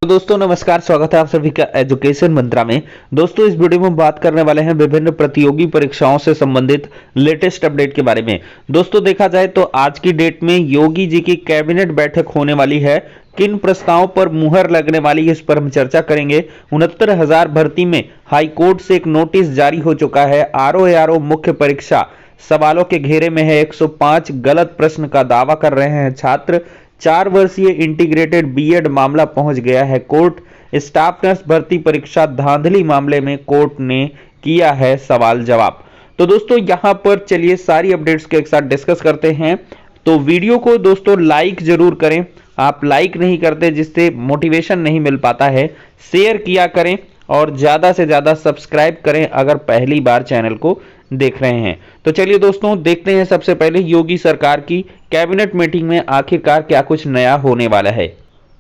तो दोस्तों नमस्कार, स्वागत है आप सभी का एजुकेशन मंत्रा में। दोस्तों इस वीडियो में हम बात करने वाले हैं विभिन्न प्रतियोगी परीक्षाओं से संबंधित लेटेस्ट अपडेट के बारे में। दोस्तों देखा जाए तो आज की डेट में योगी जी की कैबिनेट बैठक होने वाली है। किन प्रस्तावों पर मुहर लगने वाली है इस पर हम चर्चा करेंगे। 69,000 भर्ती में हाईकोर्ट से एक नोटिस जारी हो चुका है। आरओ मुख्य परीक्षा सवालों के घेरे में है। 105 गलत प्रश्न का दावा कर रहे हैं छात्र। 4 वर्षीय इंटीग्रेटेड बीएड मामला पहुंच गया है कोर्ट। स्टाफ नर्स भर्ती परीक्षा धांधली मामले में कोर्ट ने किया है सवाल जवाब। तो दोस्तों यहां पर चलिए सारी अपडेट्स के एक साथ डिस्कस करते हैं। तो वीडियो को दोस्तों लाइक जरूर करें। आप लाइक नहीं करते जिससे मोटिवेशन नहीं मिल पाता है। शेयर किया करें और ज्यादा से ज्यादा सब्सक्राइब करें अगर पहली बार चैनल को देख रहे हैं। तो चलिए दोस्तों देखते हैं सबसे पहले योगी सरकार की कैबिनेट मीटिंग में आखिरकार क्या कुछ नया होने वाला है।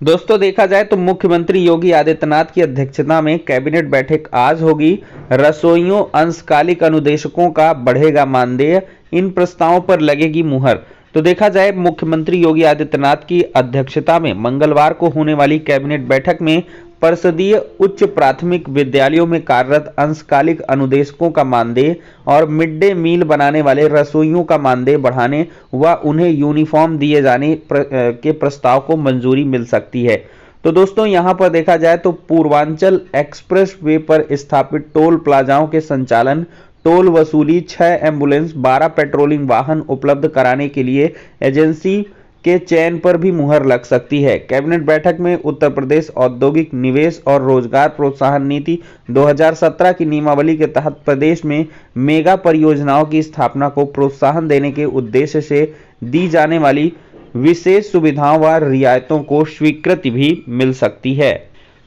दोस्तों देखा जाए तो मुख्यमंत्री योगी आदित्यनाथ की अध्यक्षता में कैबिनेट बैठक आज होगी। रसोइयों अंशकालिक अनुदेशकों का बढ़ेगा मानदेय, इन प्रस्तावों पर लगेगी मुहर। तो देखा जाए मुख्यमंत्री योगी आदित्यनाथ की अध्यक्षता में मंगलवार को होने वाली कैबिनेट बैठक में परिषदीय उच्च प्राथमिक विद्यालयों में कार्यरत अंशकालिक अनुदेशकों का मानदेय और मिड डे मील बनाने वाले रसोइयों का मानदेय बढ़ाने व उन्हें यूनिफॉर्म दिए जाने के प्रस्ताव को मंजूरी मिल सकती है। तो दोस्तों यहां पर देखा जाए तो पूर्वांचल एक्सप्रेस वे पर स्थापित टोल प्लाजाओं के संचालन, टोल वसूली, 6 एम्बुलेंस, 12 पेट्रोलिंग वाहन उपलब्ध कराने के लिए एजेंसी के चयन पर भी मुहर लग सकती है। कैबिनेट बैठक में उत्तर प्रदेश औद्योगिक निवेश और रोजगार प्रोत्साहन नीति 2017 की नियमावली के तहत प्रदेश में मेगा परियोजनाओं की स्थापना को प्रोत्साहन देने के उद्देश्य से दी जाने वाली विशेष सुविधाओं व रियायतों को स्वीकृति भी मिल सकती है।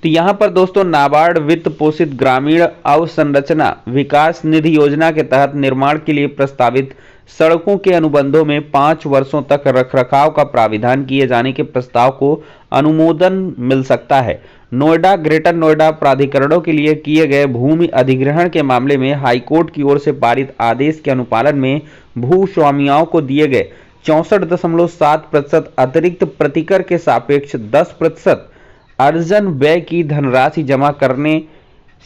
तो यहाँ पर दोस्तों नाबार्ड वित्त पोषित ग्रामीण अवसंरचना विकास निधि योजना के तहत निर्माण के लिए प्रस्तावित सड़कों के अनुबंधों में 5 वर्षों तक रखरखाव का प्राविधान किए जाने के प्रस्ताव को अनुमोदन मिल सकता है। नोएडा ग्रेटर नोएडा प्राधिकरणों के लिए किए गए भूमि अधिग्रहण के मामले में हाईकोर्ट की ओर से पारित आदेश के अनुपालन में भूस्वामियों को दिए गए 64.7% अतिरिक्त प्रतिकर के सापेक्ष 10% अर्जन व्यय की धनराशि जमा करने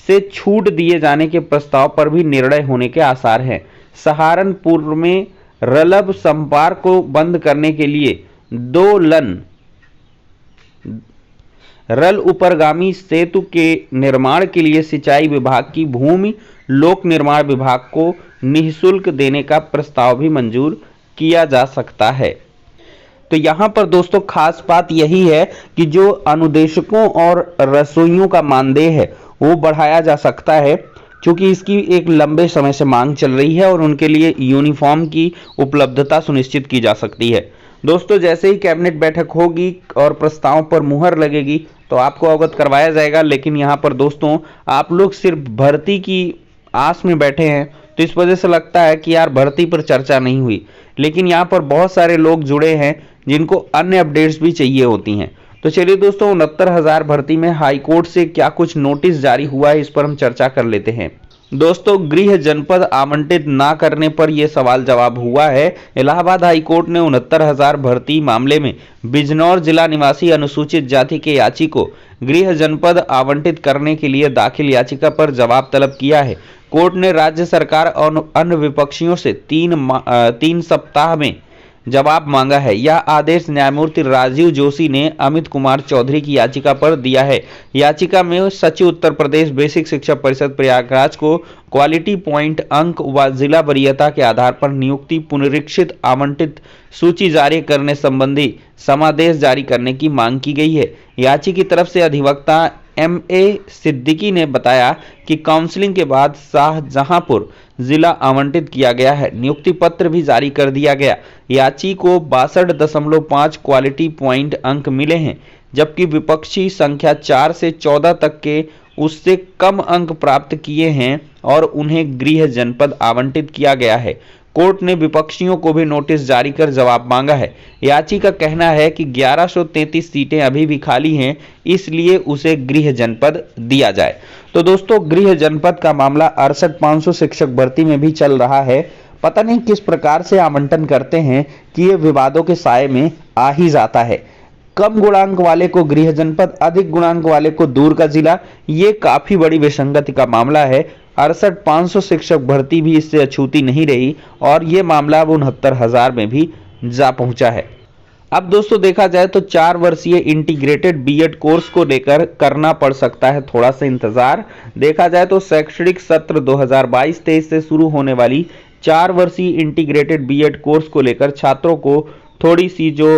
से छूट दिए जाने के प्रस्ताव पर भी निर्णय होने के आसार हैं। सहारनपुर में रलब संपार को बंद करने के लिए 2 लेन रल उपरगामी सेतु के निर्माण के लिए सिंचाई विभाग की भूमि लोक निर्माण विभाग को निःशुल्क देने का प्रस्ताव भी मंजूर किया जा सकता है। तो यहां पर दोस्तों खास बात यही है कि जो अनुदेशकों और रसोइयों का मानदेय है वो बढ़ाया जा सकता है, क्योंकि इसकी एक लंबे समय से मांग चल रही है और उनके लिए यूनिफॉर्म की उपलब्धता सुनिश्चित की जा सकती है। दोस्तों जैसे ही कैबिनेट बैठक होगी और प्रस्तावों पर मुहर लगेगी तो आपको अवगत करवाया जाएगा। लेकिन यहाँ पर दोस्तों आप लोग सिर्फ भर्ती की आस में बैठे हैं तो इस वजह से लगता है कि यार भर्ती पर चर्चा नहीं हुई, लेकिन यहाँ पर बहुत सारे लोग जुड़े हैं जिनको अन्य अपडेट्स भी चाहिए होती हैं। तो चलिए दोस्तों 69,000 भर्ती में हाईकोर्ट से क्या कुछ नोटिस जारी हुआ है इस पर हम चर्चा कर लेते हैं। दोस्तों गृह जनपद आवंटित ना करने पर यह सवाल जवाब हुआ है। इलाहाबाद हाईकोर्ट ने 69,000 भर्ती मामले में बिजनौर जिला निवासी अनुसूचित जाति के याची को गृह जनपद आवंटित करने के लिए दाखिल याचिका पर जवाब तलब किया है। कोर्ट ने राज्य सरकार और अन्य विपक्षियों से 3 सप्ताह में जवाब मांगा है। यह आदेश न्यायमूर्ति राजीव जोशी ने अमित कुमार चौधरी की याचिका पर दिया है। याचिका में सचिव उत्तर प्रदेश बेसिक शिक्षा परिषद प्रयागराज को क्वालिटी पॉइंट अंक व जिला वरीयता के आधार पर नियुक्ति पुनरीक्षित आवंटित सूची जारी करने संबंधी समादेश जारी करने की मांग की गई है। याची की तरफ से अधिवक्ता MA सिद्दीकी ने बताया कि काउंसलिंग के बाद शाहजहांपुर जिला आवंटित किया गया है। नियुक्ति पत्र भी जारी कर दिया गया। याची को 62.5 क्वालिटी पॉइंट अंक मिले हैं, जबकि विपक्षी संख्या 4 से 14 तक के उससे कम अंक प्राप्त किए हैं और उन्हें गृह जनपद आवंटित किया गया है। कोर्ट ने विपक्षियों को भी नोटिस जारी कर जवाब मांगा है। याची का कहना है कि 1133 सीटें अभी भी खाली हैं, इसलिए उसे गृह जनपद दिया जाए। तो दोस्तों गृह जनपद का मामला 68,500 शिक्षक भर्ती में भी चल रहा है। पता नहीं किस प्रकार से आवंटन करते हैं कि ये विवादों के साए में आ ही जाता है। कम गुणांक वाले को गृह जनपद, अधिक गुणांक वाले को दूर का जिला। ये काफी बड़ी विसंगति का मामला है। 68,500 शिक्षक भर्ती भी इससे अछूती नहीं रही और ये मामला अब 69,000 में भी जा पहुंचा है। अब दोस्तों देखा जाए तो 4 वर्षीय इंटीग्रेटेड बीएड कोर्स को लेकर करना पड़ सकता है थोड़ा सा इंतजार। देखा जाए तो शैक्षणिक सत्र 2022-23 से शुरू होने वाली 4 वर्षीय इंटीग्रेटेड बीएड कोर्स को लेकर छात्रों को थोड़ी सी जो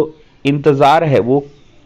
इंतजार है वो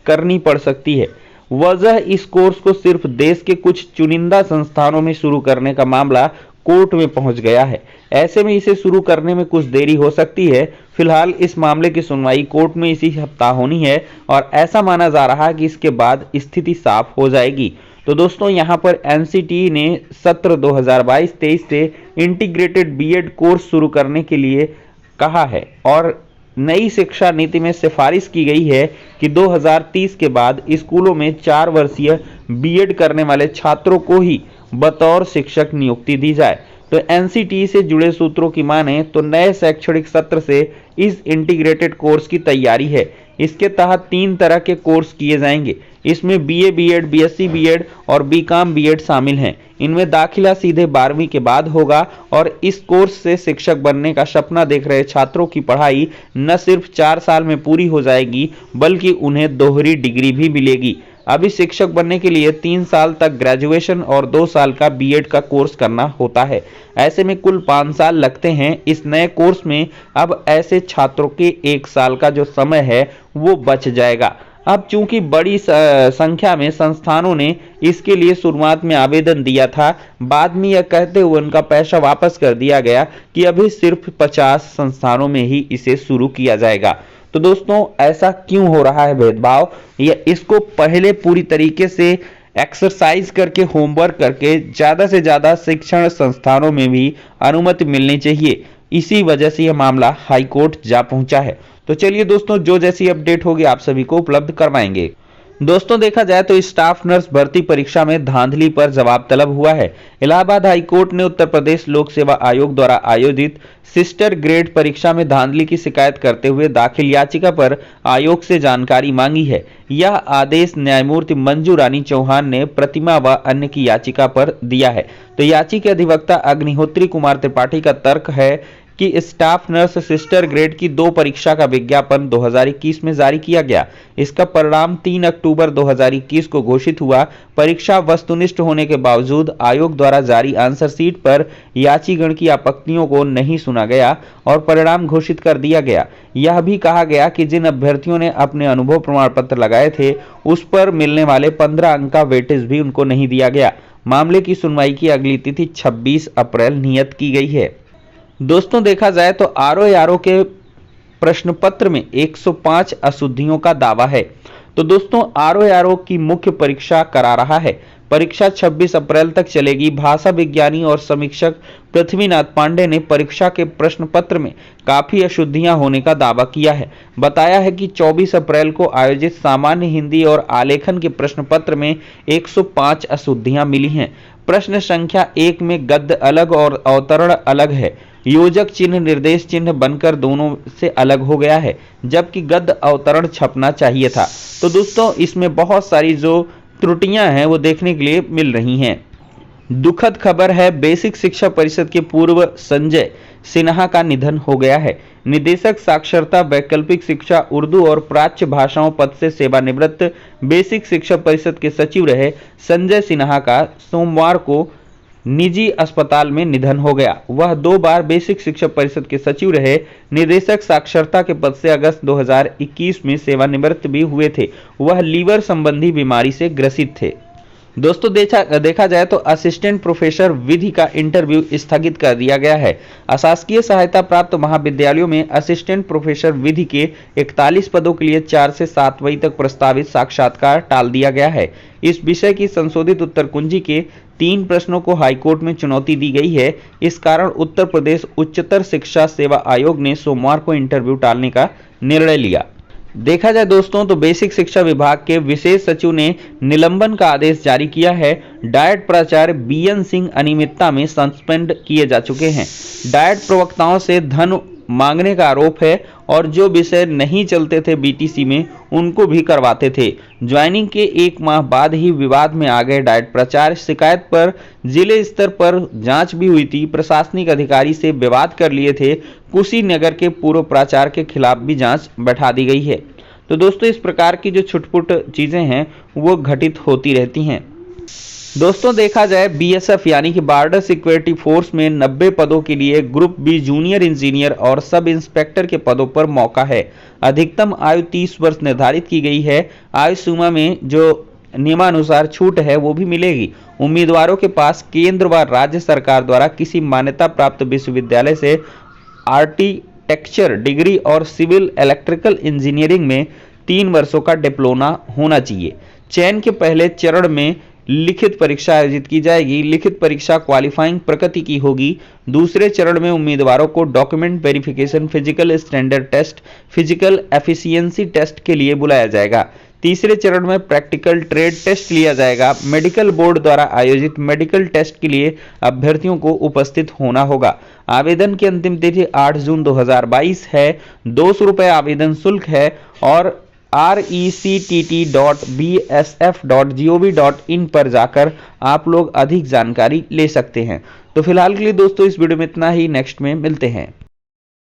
करनी पड़ सकती है। वजह इस कोर्स को सिर्फ देश के कुछ चुनिंदा संस्थानों में शुरू करने का मामला कोर्ट में पहुंच गया है। ऐसे में इसे शुरू करने में कुछ देरी हो सकती है। फिलहाल इस मामले की सुनवाई कोर्ट में इसी हफ्ता होनी है और ऐसा माना जा रहा है कि इसके बाद स्थिति साफ हो जाएगी। तो दोस्तों यहाँ पर एनसीटीई ने सत्र 2022-23 से इंटीग्रेटेड बीएड कोर्स शुरू करने के लिए कहा है और नई शिक्षा नीति में सिफारिश की गई है कि 2030 के बाद स्कूलों में 4 वर्षीय बीएड करने वाले छात्रों को ही बतौर शिक्षक नियुक्ति दी जाए। तो एनसीटीई से जुड़े सूत्रों की माने तो नए शैक्षणिक सत्र से इस इंटीग्रेटेड कोर्स की तैयारी है। इसके तहत 3 तरह के कोर्स किए जाएंगे। इसमें बीए बीएड, बीएससी बीएड और बीकॉम बीएड शामिल हैं। इनमें दाखिला सीधे 12वीं के बाद होगा और इस कोर्स से शिक्षक बनने का सपना देख रहे छात्रों की पढ़ाई न सिर्फ 4 साल में पूरी हो जाएगी बल्कि उन्हें दोहरी डिग्री भी मिलेगी। अभी शिक्षक बनने के लिए 3 साल तक ग्रेजुएशन और 2 साल का बीएड का कोर्स करना होता है। ऐसे में कुल 5 साल लगते हैं। इस नए कोर्स में अब ऐसे छात्रों के 1 साल का जो समय है वो बच जाएगा। अब चूंकि बड़ी संख्या में संस्थानों ने इसके लिए शुरुआत में आवेदन दिया था, बाद में यह कहते हुए उनका पैसा वापस कर दिया गया कि अभी सिर्फ 50 संस्थानों में ही इसे शुरू किया जाएगा। तो दोस्तों ऐसा क्यों हो रहा है भेदभाव? या इसको पहले पूरी तरीके से एक्सरसाइज करके, होमवर्क करके ज्यादा से ज्यादा शिक्षण संस्थानों में भी अनुमति मिलनी चाहिए। इसी वजह से यह मामला हाई कोर्ट जा पहुंचा है। तो चलिए दोस्तों, जो जैसी अपडेट होगी आप सभी को उपलब्ध करवाएंगे। दोस्तों देखा जाए तो स्टाफ नर्स भर्ती परीक्षा में धांधली पर जवाब तलब हुआ है। इलाहाबाद हाई कोर्ट ने उत्तर प्रदेश लोक सेवा आयोग द्वारा आयोजित सिस्टर ग्रेड परीक्षा में धांधली की शिकायत करते हुए दाखिल याचिका पर आयोग से जानकारी मांगी है। यह आदेश न्यायमूर्ति मंजू रानी चौहान ने प्रतिमा व अन्य की याचिका पर दिया है। तो याचिका के अधिवक्ता अग्निहोत्री कुमार त्रिपाठी का तर्क है कि स्टाफ नर्स सिस्टर ग्रेड की 2 परीक्षा का विज्ञापन 2021 में जारी किया गया। इसका परिणाम 3 अक्टूबर 2021 को घोषित हुआ। परीक्षा वस्तुनिष्ठ होने के बावजूद आयोग द्वारा जारी आंसर शीट पर याचिगण की आपत्तियों को नहीं सुना गया और परिणाम घोषित कर दिया गया। यह भी कहा गया कि जिन अभ्यर्थियों ने अपने अनुभव प्रमाण पत्र लगाए थे उस पर मिलने वाले 15 अंक का वेटेज भी उनको नहीं दिया गया। मामले की सुनवाई की अगली तिथि 26 अप्रैल नियत की गई है। दोस्तों देखा जाए तो आरओ के प्रश्न पत्र में 105 अशुद्धियों का दावा है। तो दोस्तों आरओ की मुख्य परीक्षा करा रहा है। परीक्षा 26 अप्रैल तक चलेगी। भाषा विज्ञानी और समीक्षक पृथ्वीनाथ पांडे ने परीक्षा के प्रश्न पत्र में काफी अशुद्धियां होने का दावा किया है। बताया है कि 24 अप्रैल को आयोजित सामान्य हिंदी और आलेखन के प्रश्न पत्र में 105 अशुद्धियां मिली हैं। प्रश्न संख्या 1 में गद्य अलग और अवतरण अलग है। योजक चिन्ह निर्देश चिन्ह बनकर दोनों से अलग हो गया है, जबकि गद्य अवतरण छपना चाहिए था। तो दोस्तों इसमें बहुत सारी जो त्रुटियां हैं वो देखने के लिए मिल रही हैं। दुखद खबर है, बेसिक शिक्षा परिषद के पूर्व संजय सिन्हा का निधन हो गया है। निदेशक साक्षरता वैकल्पिक शिक्षा उर्दू और प्राच्य भाषाओं पद से सेवानिवृत्त बेसिक शिक्षा परिषद के सचिव रहे संजय सिन्हा का सोमवार को निजी अस्पताल में निधन हो गया। वह 2 बार बेसिक शिक्षा परिषद के सचिव रहे। निदेशक साक्षरता के पद से अगस्त 2021 में सेवानिवृत्त भी हुए थे। वह लीवर संबंधी बीमारी से ग्रसित थे। दोस्तों देखा जाए तो असिस्टेंट प्रोफेसर विधि का इंटरव्यू स्थगित कर दिया गया है। अशासकीय सहायता प्राप्त महाविद्यालयों में असिस्टेंट प्रोफेसर विधि के 41 पदों के लिए 4 से 7 मई तक प्रस्तावित साक्षात्कार टाल दिया गया है। इस विषय की संशोधित उत्तर कुंजी के 3 प्रश्नों को हाईकोर्ट में चुनौती दी गई है। इस कारण उत्तर प्रदेश उच्चतर शिक्षा सेवा आयोग ने सोमवार को इंटरव्यू टालने का निर्णय लिया। देखा जाए दोस्तों तो बेसिक शिक्षा विभाग के विशेष सचिव ने निलंबन का आदेश जारी किया है। डायट प्राचार्य बीएन सिंह अनियमितता में सस्पेंड किए जा चुके हैं। डायट प्रवक्ताओं से धन मांगने का आरोप है और जो विषय नहीं चलते थे बीटीसी में उनको भी करवाते थे। ज्वाइनिंग के 1 माह बाद ही विवाद में आ गए डाइट प्राचार्य। शिकायत पर जिले स्तर पर जांच भी हुई थी। प्रशासनिक अधिकारी से विवाद कर लिए थे। कुशीनगर के पूर्व प्राचार्य के खिलाफ भी जांच बैठा दी गई है। तो दोस्तों, इस प्रकार की जो छुटपुट चीजें हैं वो घटित होती रहती हैं। दोस्तों, देखा जाए बीएसएफ यानी कि बॉर्डर सिक्योरिटी फोर्स में 90 पदों के लिए ग्रुप बी जूनियर इंजीनियर और सब इंस्पेक्टर के पदों पर मौका है। अधिकतम आयु 30 वर्ष निर्धारित की गई है। आयु सीमा में जो नियमानुसार छूट है वो भी मिलेगी। उम्मीदवारों के पास केंद्र व राज्य सरकार द्वारा किसी मान्यता प्राप्त विश्वविद्यालय से आर्किटेक्चर डिग्री और सिविल इलेक्ट्रिकल इंजीनियरिंग में 3 वर्षों का डिप्लोमा होना चाहिए। चयन के पहले चरण में लिखित परीक्षा आयोजित की जाएगी। लिखित परीक्षा क्वालिफाइंग प्रकृति की होगी। दूसरे चरण में उम्मीदवारों को document verification, physical standard test, physical efficiency test के लिए बुलाया जाएगा। तीसरे चरण में प्रैक्टिकल ट्रेड टेस्ट लिया जाएगा। मेडिकल बोर्ड द्वारा आयोजित मेडिकल टेस्ट के लिए अभ्यर्थियों को उपस्थित होना होगा। आवेदन की अंतिम तिथि 8 जून 2022 है। 200 रुपये आवेदन शुल्क है और rect.bsf.gov.in पर जाकर आप लोग अधिक जानकारी ले सकते हैं। तो फिलहाल के लिए दोस्तों इस वीडियो में इतना ही। नेक्स्ट में मिलते हैं।